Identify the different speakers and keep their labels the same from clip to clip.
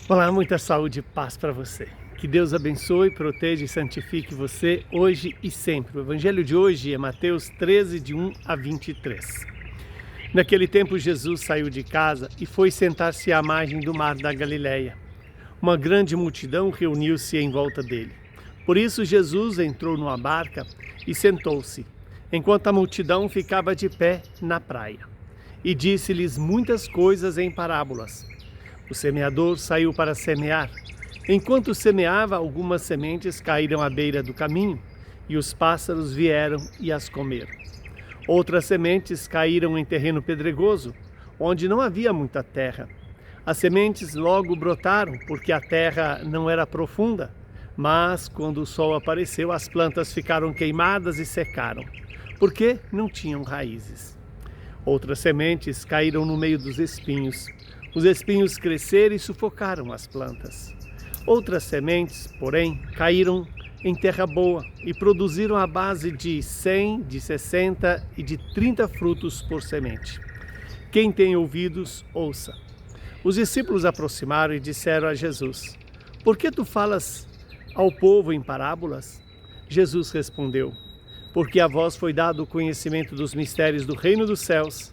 Speaker 1: Olá, muita saúde e paz para você. Que Deus abençoe, proteja e santifique você hoje e sempre. O evangelho de hoje é Mateus 13, de 1 a 23. Naquele tempo, Jesus saiu de casa e foi sentar-se à margem do mar da Galileia. Uma grande multidão reuniu-se em volta dele. Por isso, Jesus entrou numa barca e sentou-se, enquanto a multidão ficava de pé na praia. E disse-lhes muitas coisas em parábolas. O semeador saiu para semear. Enquanto semeava, algumas sementes caíram à beira do caminho, e os pássaros vieram e as comeram. Outras sementes caíram em terreno pedregoso, onde não havia muita terra. As sementes logo brotaram, porque a terra não era profunda, mas quando o sol apareceu, as plantas ficaram queimadas e secaram, porque não tinham raízes. Outras sementes caíram no meio dos espinhos. Os espinhos cresceram e sufocaram as plantas. Outras sementes, porém, caíram em terra boa e produziram a base de 100, de 60 e de 30 frutos por semente. Quem tem ouvidos, ouça. Os discípulos aproximaram e disseram a Jesus: Por que tu falas ao povo em parábolas? Jesus respondeu: Porque a vós foi dado o conhecimento dos mistérios do reino dos céus,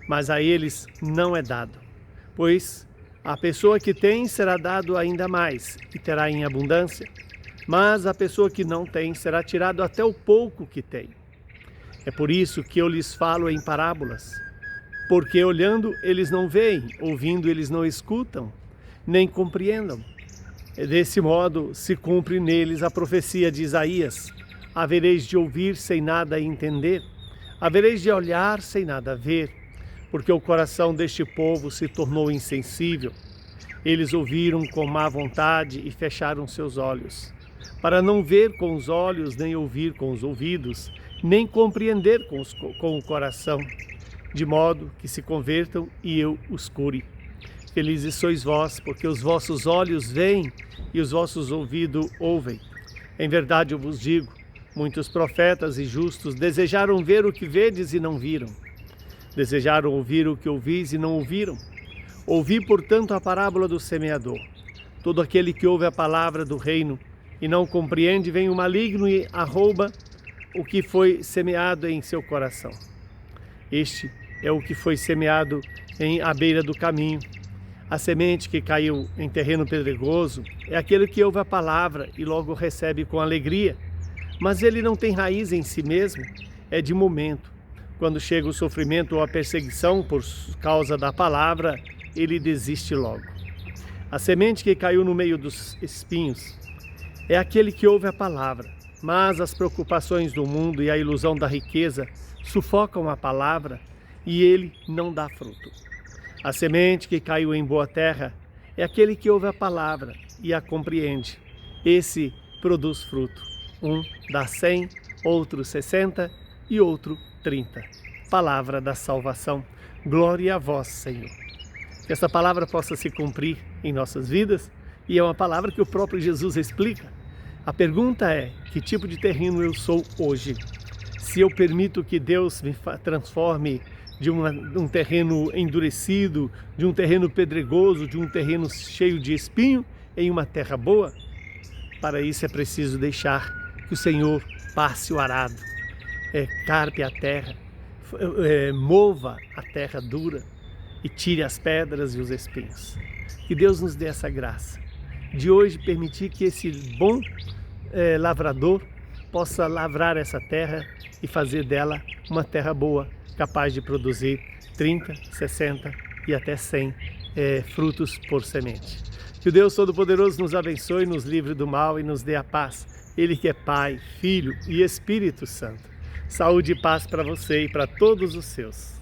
Speaker 1: mas a eles não é dado. Pois a pessoa que tem será dado ainda mais e terá em abundância, mas a pessoa que não tem será tirado até o pouco que tem. É por isso que eu lhes falo em parábolas, porque olhando eles não veem, ouvindo eles não escutam, nem compreendam. Desse modo se cumpre neles a profecia de Isaías: havereis de ouvir sem nada entender, havereis de olhar sem nada ver, porque o coração deste povo se tornou insensível. Eles ouviram com má vontade e fecharam seus olhos, para não ver com os olhos, nem ouvir com os ouvidos, nem compreender com o coração, de modo que se convertam e eu os cure. Felizes sois vós, porque os vossos olhos veem e os vossos ouvidos ouvem. Em verdade eu vos digo, muitos profetas e justos desejaram ver o que vedes e não viram. Desejaram ouvir o que ouvis e não ouviram. Ouvi, portanto, a parábola do semeador. Todo aquele que ouve a palavra do reino e não compreende, vem o maligno e arrouba o que foi semeado em seu coração. Este é o que foi semeado à beira do caminho. A semente que caiu em terreno pedregoso é aquele que ouve a palavra e logo recebe com alegria. Mas ele não tem raiz em si mesmo, é de momento. Quando chega o sofrimento ou a perseguição por causa da palavra, ele desiste logo. A semente que caiu no meio dos espinhos é aquele que ouve a palavra, mas as preocupações do mundo e a ilusão da riqueza sufocam a palavra e ele não dá fruto. A semente que caiu em boa terra é aquele que ouve a palavra e a compreende. Esse produz fruto. Um dá 100, outro 60 e outro 30. Palavra da salvação. Glória a vós, Senhor. Que essa palavra possa se cumprir em nossas vidas, e é uma palavra que o próprio Jesus explica. A pergunta é: que tipo de terreno eu sou hoje? Se eu permito que Deus me transforme de um terreno endurecido, de um terreno pedregoso, de um terreno cheio de espinho, em uma terra boa? Para isso é preciso deixar que o Senhor passe o arado, carpe a terra, mova a terra dura e tire as pedras e os espinhos. Que Deus nos dê essa graça de hoje permitir que esse bom lavrador possa lavrar essa terra e fazer dela uma terra boa, capaz de produzir 30, 60 e até 100 frutos por semente. Que o Deus Todo-Poderoso nos abençoe, nos livre do mal e nos dê a paz. Ele que é Pai, Filho e Espírito Santo. Saúde e paz para você e para todos os seus.